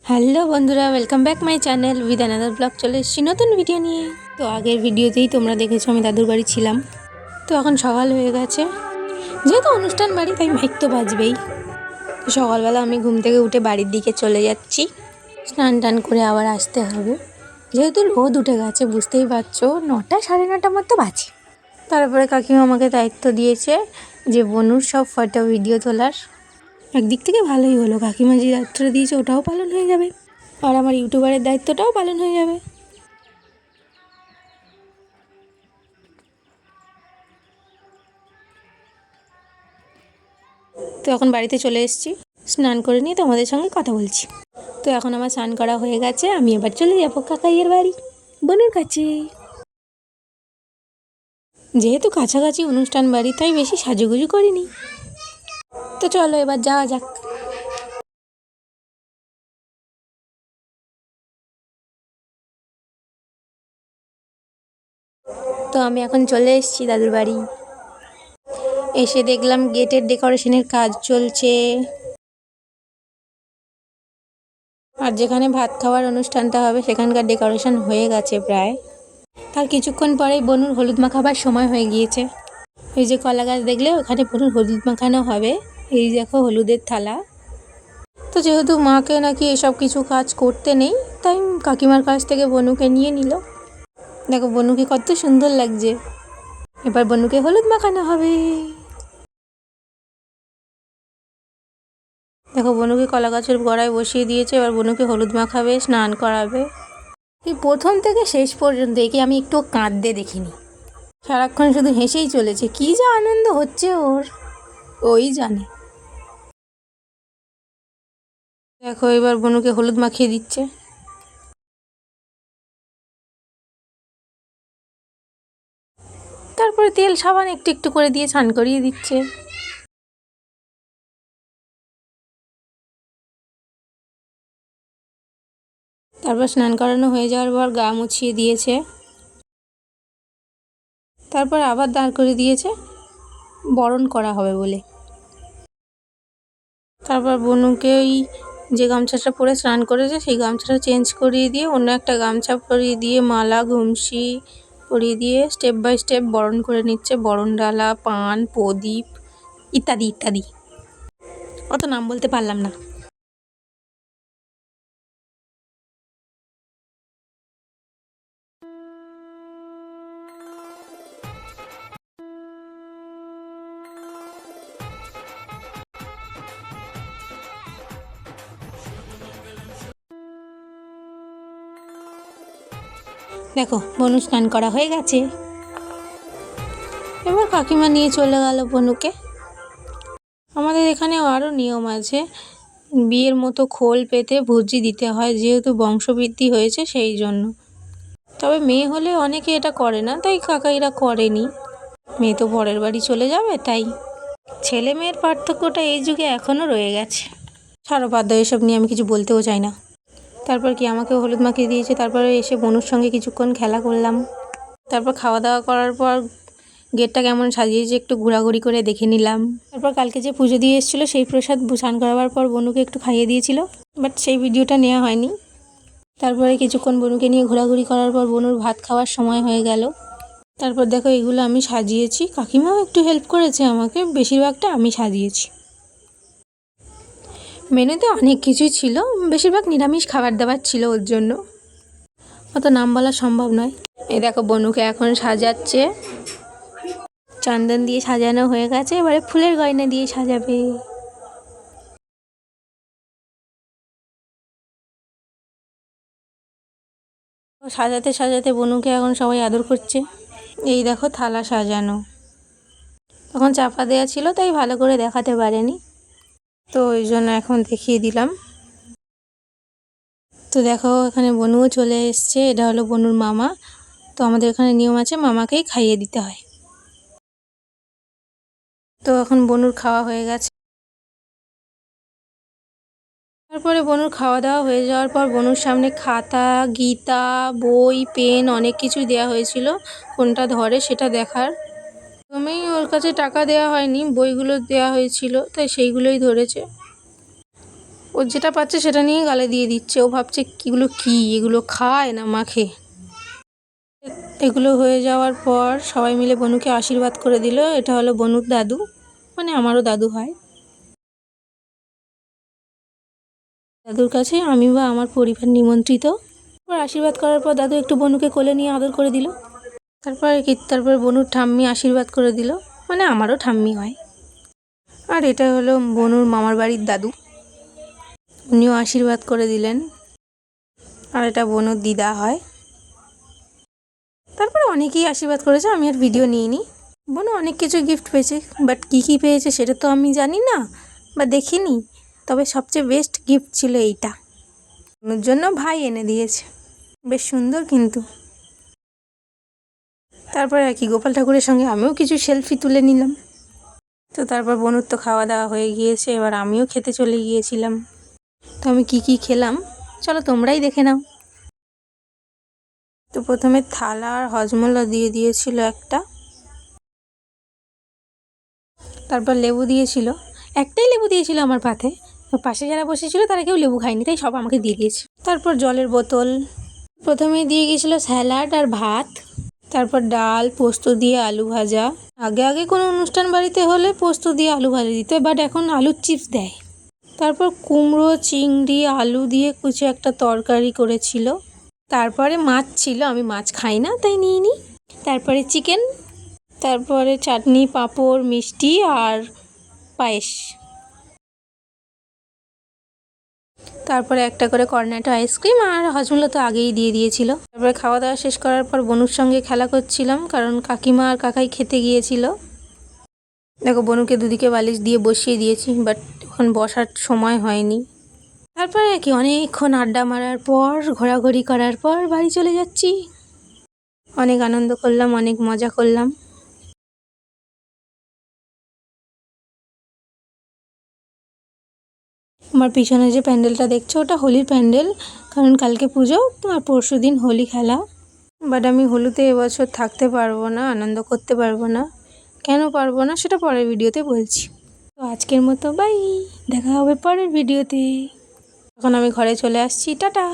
Hello বন্ধুরা, welcome back my channel with another blog. চলে এসেছি নতুন ভিডিও নিয়ে। তো আগের ভিডিওতেই তোমরা দেখেছো আমি দাদুর বাড়ি ছিলাম। তো এখন সকাল হয়ে গেছে, যেহেতু অনুষ্ঠান বাড়ি তাই মাইক তো বাজবেই। তো সকালবেলা আমি ঘুম থেকে উঠে বাড়ির দিকে চলে যাচ্ছি। স্নান টান করে আবার আসতে হবে, যেহেতু রোদ উঠে গেছে, বুঝতেই পারছো 9টা সাড়ে 9টার মতো বাজে। তারপরে কাকিমা আমাকে দায়িত্ব দিয়েছে যে বনুর সব ফটো ভিডিও তোলার। একদিক থেকে ভালোই হলো, কাকিমা যে দায়িত্বটা দিয়েছে ওটাও পালন হয়ে যাবে, আর আমার ইউটিউবারের দায়িত্বটাও পালন হয়ে যাবে। তো এখন বাড়িতে চলে এসেছি, স্নান করে নিয়ে তোমাদের সঙ্গে কথা বলছি। তো এখন আমার স্নান করা হয়ে গেছে, আমি এবার চলে যাবো কাকাইয়ের বাড়ি, বোনের কাছে। যেহেতু কাছাকাছি অনুষ্ঠান বাড়ি তাই বেশি সাজুগুজু করিনি। তো চলো এবার যাওয়া যাক। তো আমি এখন চলে এসেছি দাদুর বাড়ি। এসে দেখলাম গেটের ডেকোরেশনের কাজ চলছে, আর যেখানে ভাত খাওয়ার অনুষ্ঠানটা হবে সেখানকার ডেকোরেশন হয়ে গেছে প্রায়। তার কিছুক্ষণ পরেই বনুর হলুদ মাখাবার সময় হয়ে গিয়েছে। এই যে কলা গাছ দেখলে ওখানে বনুর হলুদ মাখানো হবে। এই দেখো হলুদের থালা। তো যেহেতু মাকে নাকি এসব কিছু কাজ করতে নেই, তাই কাকিমার কাছ থেকে বনুকে নিয়ে নিল। দেখো বনুকে কত সুন্দর লাগছে। এবার বনুকে হলুদ মাখানো হবে। দেখো বনুকে কলা গাছের গোড়ায় বসিয়ে দিয়েছে, এবার বনুকে হলুদ মাখাবে, স্নান করাবে। এই প্রথম থেকে শেষ পর্যন্ত একে আমি একটু কাঁদতে দেখিনি, সারাক্ষণ শুধু হেসেই চলেছে। কী যে আনন্দ হচ্ছে ওর, ওই জানে। দেখো এবার বনুকে হলুদ মাখিয়ে দিচ্ছে। তারপরে তেল সাবান একটু একটু করে দিয়ে স্নান করিয়ে দিচ্ছে। তারপর স্নান করানো হয়ে যাওয়ার পর গা মুছিয়ে দিয়েছে। তারপর আবার দাঁড় করে দিয়েছে বরণ করা হবে বলে। তারপর বনুকে ওই যে গামছাটা পরে স্নান করেছে সেই গামছাটা চেঞ্জ করিয়ে দিয়ে অন্য একটা গামছা পরিয়ে দিয়ে মালা ঘুমসি পরিয়ে দিয়ে স্টেপ বাই স্টেপ বরণ করে নিচ্ছে। বরণ ডালা, পান, প্রদীপ ইত্যাদি ইত্যাদি, অত নাম বলতে পারলাম না। দেখো বনু স্নান করা হয়ে গেছে। এবার কাকিমা নিয়ে চলে গেল বনুকে। আমাদের এখানে আরও নিয়ম আছে, বিয়ের মতো খোল পেতে ভুজি দিতে হয়, যেহেতু বংশবৃদ্ধি হয়েছে সেই জন্য। তবে মেয়ে হলে অনেকে এটা করে না, তাই কাকাইরা করেনি। মেয়ে তো পরের বাড়ি চলে যাবে, তাই ছেলে মেয়ের পার্থক্যটা এই যুগে এখনও রয়ে গেছে। ছাড়ো বাদ দাও, এসব নিয়ে আমি কিছু বলতেও চাই না। তারপর কি আমাকে হলুদ মাখিয়ে দিয়েছে, তারপরে এসে বনুর সঙ্গে কিছুক্ষণ খেলা করলাম। তারপর খাওয়া দাওয়া করার পর গেটটা কেমন সাজিয়েছে একটু ঘোরাঘুরি করে দেখে নিলাম। তারপর কালকে যে পুজো দিয়ে এসেছিলো সেই প্রসাদ স্নান করাবার পর বনুকে একটু খাইয়ে দিয়েছিল, বাট সেই ভিডিওটা নেওয়া হয়নি। তারপরে কিছুক্ষণ বনুকে নিয়ে ঘোরাঘুরি করার পর বনুর ভাত খাওয়ার সময় হয়ে গেল। তারপর দেখো এগুলো আমি সাজিয়েছি, কাকিমাও একটু হেল্প করেছে আমাকে, বেশিরভাগটা আমি সাজিয়েছি। মেনুতে অনেক কিছুই ছিল, বেশিরভাগ নিরামিষ খাবার দাবার ছিল, ওর জন্য অত নাম বলা সম্ভব নয়। এই দেখো বনুকে এখন সাজাচ্ছে, চন্দন দিয়ে সাজানো হয়ে গেছে, এবারে ফুলের গয়না দিয়ে সাজাবে। সাজাতে সাজাতে বনুকে এখন সবাই আদর করছে। এই দেখো থালা সাজানো, তখন চাপা দেওয়া ছিল তাই ভালো করে দেখাতে পারেনি, তো ওই জন্য এখন দেখিয়ে দিলাম। তো দেখো এখানে বনুও চলে এসছে, এটা হলো বনুর মামা। তো আমাদের এখানে নিয়ম আছে মামাকেই খাইয়ে দিতে হয়। তো এখন বনুর খাওয়া হয়ে গেছে। তারপরে বনুর খাওয়া দাওয়া হয়ে যাওয়ার পর বনুর সামনে খাতা, গীতা, বই, পেন অনেক কিছু দেওয়া হয়েছিল, কোনটা ধরে সেটা দেখার। প্রথমেই ওর কাছে টাকা দেওয়া হয়নি, বইগুলো দেওয়া হয়েছিল তাই সেইগুলোই ধরেছে। ও যেটা পাচ্ছে সেটা নিয়ে গালে দিয়ে দিচ্ছে। ও ভাবছে এগুলো খায় না মাখে। এগুলো হয়ে যাওয়ার পর সবাই মিলে বনুকে আশীর্বাদ করে দিল। এটা হলো বনুর দাদু, মানে আমারও দাদু হয়। দাদুর কাছে আমি বা আমার পরিবার নিমন্ত্রিত। আশীর্বাদ করার পর দাদু একটু বনুকে কোলে নিয়ে আদর করে দিল। তারপর বনুর ঠাম্মি আশীর্বাদ করে দিল, মানে আমারও ঠাম্মি হয়। আর এটা হলো বনুর মামার বাড়ির দাদু, উনিও আশীর্বাদ করে দিলেন। আর এটা বনুর দিদা হয়। তারপরে অনেকেই আশীর্বাদ করেছে, আমি আর ভিডিও নিইনি। বনু অনেক কিছু গিফট পেয়েছে, বাট কী পেয়েছে সেটা তো আমি জানি না বা দেখিনি। তবে সবচেয়ে বেস্ট গিফট ছিল এইটা, বনুর জন্য ভাই এনে দিয়েছে, বেশ সুন্দর কিন্তু। তারপরে আর কি, গোপাল ঠাকুরের সঙ্গে আমিও কিছু সেলফি তুলে নিলাম। তো তারপর বনুর তো খাওয়া দাওয়া হয়ে গিয়েছে, এবার আমিও খেতে চলে গিয়েছিলাম। তো আমি কি খেলাম চলো তোমরাই দেখে নাও। তো প্রথমে থালা আর হজমোলা দিয়ে দিয়েছিল একটা, তারপর লেবু দিয়েছিল, একটাই লেবু দিয়েছিল আমার পাতে। পাশে যারা বসেছিল তারা কেউ লেবু খায়নি, তাই সব আমাকে দিয়ে দিয়েছে। তারপর জলের বোতল, প্রথমেই দিয়ে গিয়েছিল স্যালাড আর ভাত, তারপর ডাল, পোস্ত দিয়ে আলু ভাজা। আগে কোনো অনুষ্ঠান বাড়িতে হলে পোস্ত দিয়ে আলু ভাজা দিত, বাট এখন আলুর চিপস দেয়। তারপর কুমড়ো, চিংড়ি, আলু দিয়ে কিছু একটা তরকারি করেছিল। তারপরে মাছ ছিল, আমি মাছ খাই না তাই নিইনি। তারপরে চিকেন, তারপরে চাটনি, পাঁপড়, মিষ্টি আর পায়েস। তারপরে একটা করে কর্নেটো আইসক্রিম আর হজমোলা তো আগেই দিয়ে দিয়েছিল। তারপরে খাওয়া দাওয়া শেষ করার পর বনুর সঙ্গে খেলা করছিলাম, কারণ কাকিমা আর কাকাই খেতে গিয়েছিল। দেখো বনুকে দুদিকে বালিশ দিয়ে বসিয়ে দিয়েছি, বাট এখন বসার সময় হয়নি। তারপরে কি অনেকক্ষণ আড্ডা মারার পর, ঘোরাঘুরি করার পর বাড়ি চলে যাচ্ছি। অনেক আনন্দ করলাম, অনেক মজা করলাম। আমার পিছনে যে প্যান্ডেলটা দেখছো ওটা হোলির প্যান্ডেল, কারণ কালকে পুজো আর পরশু দিন হোলি খেলা। বাট আমি হোলিতে এবছর থাকতে পারবো না, আনন্দ করতে পারবো না। কেন পারবো না সেটা পরের ভিডিওতে বলছি। তো আজকের মতো বাই, দেখা হবে পরের ভিডিওতে। এখন আমি ঘরে চলে আসছি, টাটা।